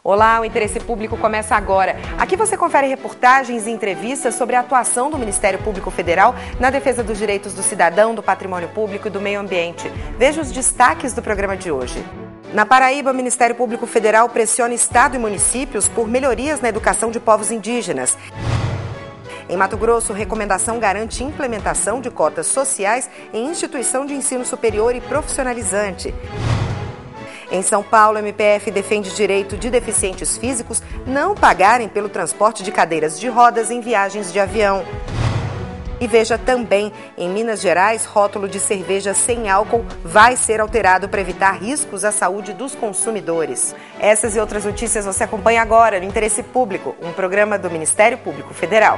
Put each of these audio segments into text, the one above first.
Olá, o Interesse Público começa agora. Aqui você confere reportagens e entrevistas sobre a atuação do Ministério Público Federal na defesa dos direitos do cidadão, do patrimônio público e do meio ambiente. Veja os destaques do programa de hoje. Na Paraíba, o Ministério Público Federal pressiona Estado e municípios por melhorias na educação de povos indígenas. Em Mato Grosso, recomendação garante implementação de cotas sociais em instituição de ensino superior e profissionalizante. Em São Paulo, a MPF defende direito de deficientes físicos não pagarem pelo transporte de cadeiras de rodas em viagens de avião. E veja também, em Minas Gerais, rótulo de cerveja sem álcool vai ser alterado para evitar riscos à saúde dos consumidores. Essas e outras notícias você acompanha agora no Interesse Público, um programa do Ministério Público Federal.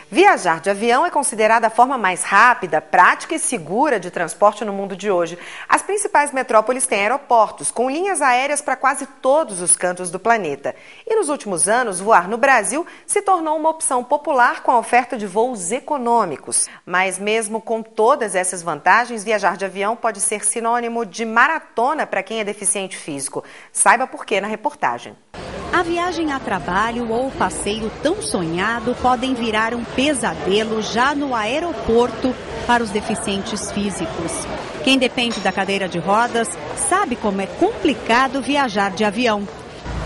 Viajar de avião é considerada a forma mais rápida, prática e segura de transporte no mundo de hoje. As principais metrópoles têm aeroportos, com linhas aéreas para quase todos os cantos do planeta. E nos últimos anos, voar no Brasil se tornou uma opção popular com a oferta de voos econômicos. Mas mesmo com todas essas vantagens, viajar de avião pode ser sinônimo de maratona para quem é deficiente físico. Saiba por quê na reportagem. A viagem a trabalho ou o passeio tão sonhado podem virar um pesadelo já no aeroporto para os deficientes físicos. Quem depende da cadeira de rodas sabe como é complicado viajar de avião.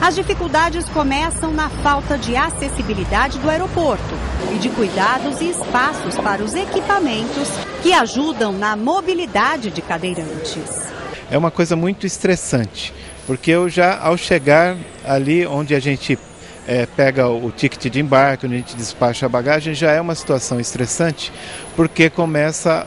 As dificuldades começam na falta de acessibilidade do aeroporto e de cuidados e espaços para os equipamentos que ajudam na mobilidade de cadeirantes. É uma coisa muito estressante, porque eu já, ao chegar ali onde a gente pega o ticket de embarque, onde a gente despacha a bagagem, já é uma situação estressante, porque começa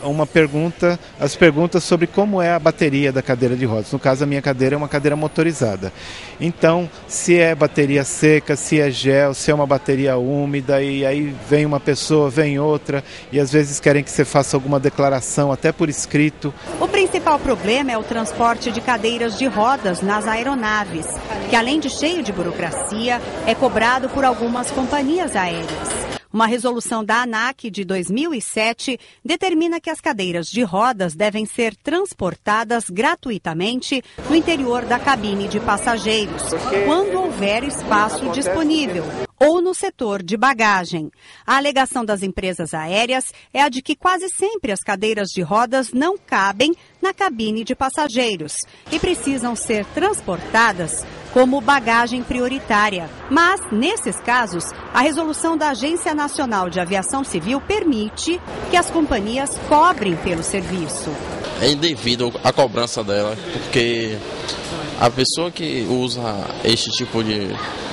as perguntas sobre como é a bateria da cadeira de rodas. No caso, a minha cadeira é uma cadeira motorizada. Então, se é bateria seca, se é gel, se é uma bateria úmida, e aí vem uma pessoa, vem outra, e às vezes querem que você faça alguma declaração, até por escrito. O principal problema é o transporte de cadeiras de rodas nas aeronaves, que além de cheio de burocracia, é cobrado por algumas companhias aéreas. Uma resolução da ANAC de 2007 determina que as cadeiras de rodas devem ser transportadas gratuitamente no interior da cabine de passageiros, quando houver espaço disponível, ou no setor de bagagem. A alegação das empresas aéreas é a de que quase sempre as cadeiras de rodas não cabem na cabine de passageiros e precisam ser transportadas como bagagem prioritária. Mas, nesses casos, a resolução da Agência Nacional de Aviação Civil permite que as companhias cobrem pelo serviço. É indevido a cobrança dela, porque a pessoa que usa este tipo de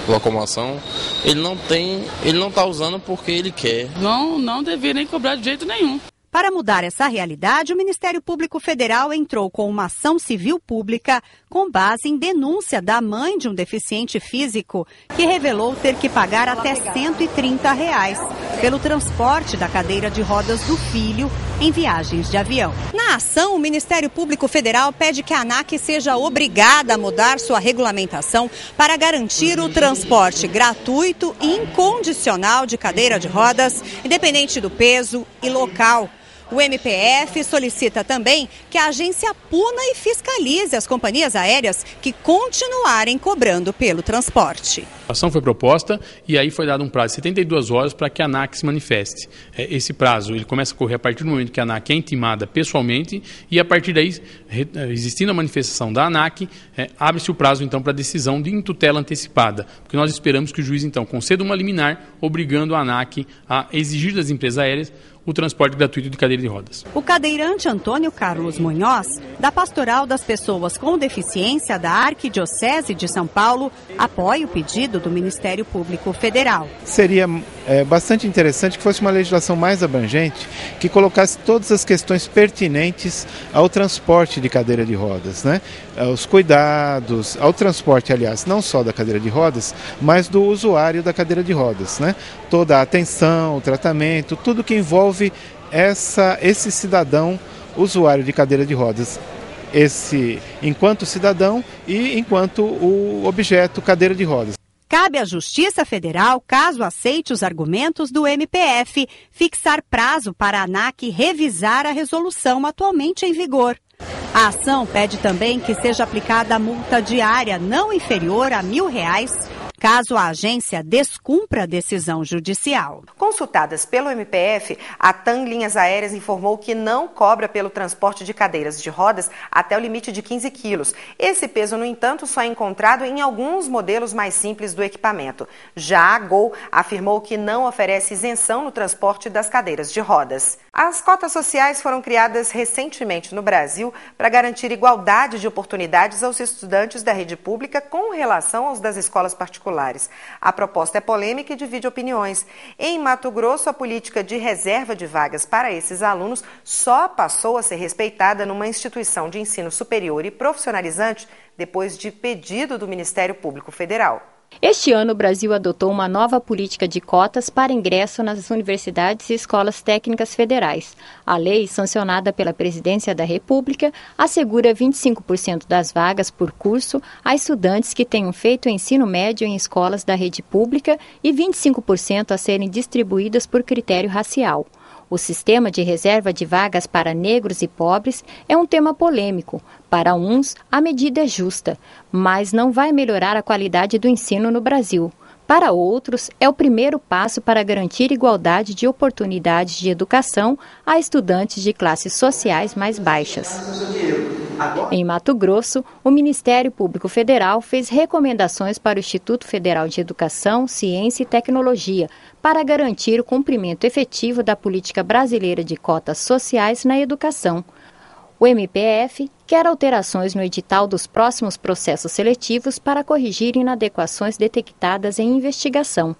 locomoção, ele não está usando porque ele quer. Não deveria nem cobrar de jeito nenhum. Para mudar essa realidade, o Ministério Público Federal entrou com uma ação civil pública com base em denúncia da mãe de um deficiente físico que revelou ter que pagar até R$130 pelo transporte da cadeira de rodas do filho em viagens de avião. Na ação, o Ministério Público Federal pede que a ANAC seja obrigada a mudar sua regulamentação para garantir o transporte gratuito e incondicional de cadeira de rodas, independente do peso e local. O MPF solicita também que a agência puna e fiscalize as companhias aéreas que continuarem cobrando pelo transporte. A ação foi proposta e aí foi dado um prazo de 72 horas para que a ANAC se manifeste. Esse prazo ele começa a correr a partir do momento que a ANAC é intimada pessoalmente e a partir daí, existindo a manifestação da ANAC, abre-se o prazo então para a decisão de intutela antecipada, porque nós esperamos que o juiz então conceda uma liminar obrigando a ANAC a exigir das empresas aéreas o transporte gratuito de cadeira de rodas. O cadeirante Antônio Carlos Munhoz, da Pastoral das Pessoas com Deficiência da Arquidiocese de São Paulo, apoia o pedido do Ministério Público Federal. Seria bastante interessante que fosse uma legislação mais abrangente, que colocasse todas as questões pertinentes ao transporte de cadeira de rodas, né? Os cuidados, ao transporte, aliás, não só da cadeira de rodas, mas do usuário da cadeira de rodas, né? Toda a atenção, o tratamento, tudo que envolve esse cidadão usuário de cadeira de rodas, enquanto cidadão e enquanto o objeto cadeira de rodas. Cabe à Justiça Federal, caso aceite os argumentos do MPF, fixar prazo para a ANAC revisar a resolução atualmente em vigor. A ação pede também que seja aplicada a multa diária não inferior a R$1.000, caso a agência descumpra a decisão judicial. Consultadas pelo MPF, a TAM Linhas Aéreas informou que não cobra pelo transporte de cadeiras de rodas até o limite de 15 quilos. Esse peso, no entanto, só é encontrado em alguns modelos mais simples do equipamento. Já a Gol afirmou que não oferece isenção no transporte das cadeiras de rodas. As cotas sociais foram criadas recentemente no Brasil para garantir igualdade de oportunidades aos estudantes da rede pública com relação aos das escolas particulares. A proposta é polêmica e divide opiniões. Em Mato Grosso, a política de reserva de vagas para esses alunos só passou a ser respeitada numa instituição de ensino superior e profissionalizante depois de pedido do Ministério Público Federal. Este ano, o Brasil adotou uma nova política de cotas para ingresso nas universidades e escolas técnicas federais. A lei, sancionada pela Presidência da República, assegura 25% das vagas por curso a estudantes que tenham feito ensino médio em escolas da rede pública e 25% a serem distribuídas por critério racial. O sistema de reserva de vagas para negros e pobres é um tema polêmico. Para uns, a medida é justa, mas não vai melhorar a qualidade do ensino no Brasil. Para outros, é o primeiro passo para garantir igualdade de oportunidades de educação a estudantes de classes sociais mais baixas. Em Mato Grosso, o Ministério Público Federal fez recomendações para o Instituto Federal de Educação, Ciência e Tecnologia para garantir o cumprimento efetivo da política brasileira de cotas sociais na educação. O MPF quer alterações no edital dos próximos processos seletivos para corrigir inadequações detectadas em investigação.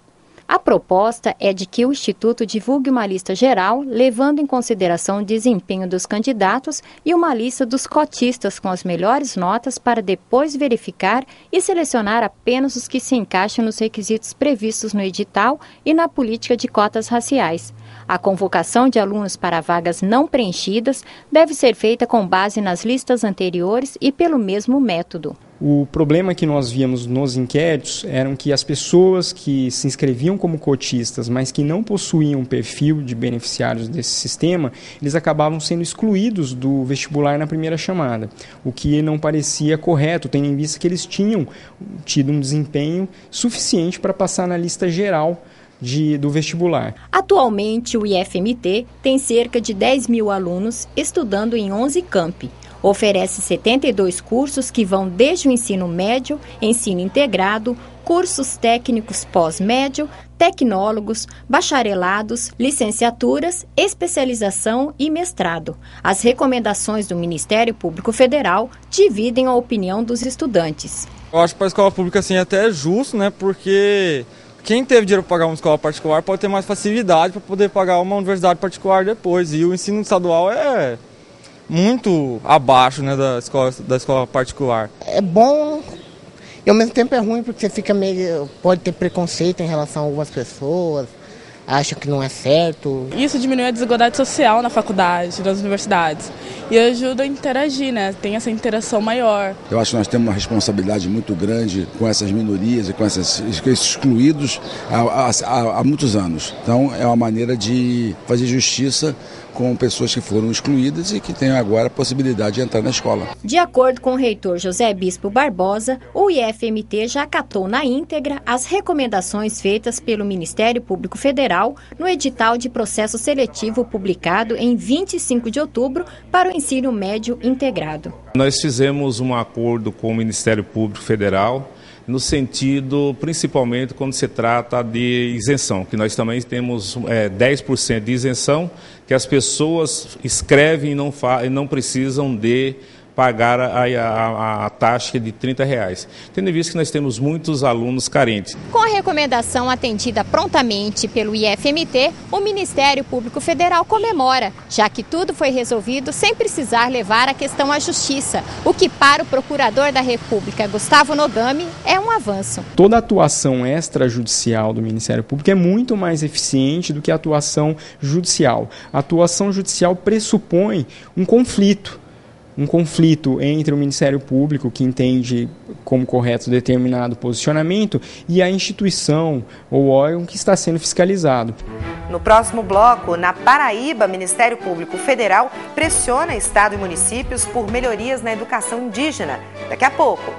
A proposta é de que o Instituto divulgue uma lista geral, levando em consideração o desempenho dos candidatos e uma lista dos cotistas com as melhores notas para depois verificar e selecionar apenas os que se encaixam nos requisitos previstos no edital e na política de cotas raciais. A convocação de alunos para vagas não preenchidas deve ser feita com base nas listas anteriores e pelo mesmo método. O problema que nós víamos nos inquéritos eram que as pessoas que se inscreviam como cotistas, mas que não possuíam perfil de beneficiários desse sistema, eles acabavam sendo excluídos do vestibular na primeira chamada, o que não parecia correto, tendo em vista que eles tinham tido um desempenho suficiente para passar na lista geral do vestibular. Atualmente, o IFMT tem cerca de 10 mil alunos estudando em 11 campi. Oferece 72 cursos que vão desde o ensino médio, ensino integrado, cursos técnicos pós-médio, tecnólogos, bacharelados, licenciaturas, especialização e mestrado. As recomendações do Ministério Público Federal dividem a opinião dos estudantes. Eu acho que para a escola pública assim, até é justo, né? Porque quem teve dinheiro para pagar uma escola particular pode ter mais facilidade para poder pagar uma universidade particular depois. E o ensino estadual é muito abaixo, né, da escola particular. É bom e ao mesmo tempo é ruim porque você fica pode ter preconceito em relação a algumas pessoas, acha que não é certo. Isso diminui a desigualdade social na faculdade, nas universidades e ajuda a interagir, né? Tem essa interação maior. Eu acho que nós temos uma responsabilidade muito grande com essas minorias e com esses excluídos há muitos anos. Então é uma maneira de fazer justiça com pessoas que foram excluídas e que têm agora a possibilidade de entrar na escola. De acordo com o reitor José Bispo Barbosa, o IFMT já acatou na íntegra as recomendações feitas pelo Ministério Público Federal no edital de processo seletivo publicado em 25 de outubro para o ensino médio integrado. Nós fizemos um acordo com o Ministério Público Federal no sentido, principalmente quando se trata de isenção, que nós também temos 10% de isenção, que as pessoas escrevem e não precisam de pagar a taxa de R$30, tendo em vista que nós temos muitos alunos carentes. Com a recomendação atendida prontamente pelo IFMT, o Ministério Público Federal comemora, já que tudo foi resolvido sem precisar levar a questão à Justiça, o que para o Procurador da República, Gustavo Nogami, é um avanço. Toda a atuação extrajudicial do Ministério Público é muito mais eficiente do que a atuação judicial. A atuação judicial pressupõe um conflito um conflito entre o Ministério Público, que entende como correto determinado posicionamento, e a instituição ou órgão que está sendo fiscalizado. No próximo bloco, na Paraíba, o Ministério Público Federal pressiona Estado e municípios por melhorias na educação indígena. Daqui a pouco.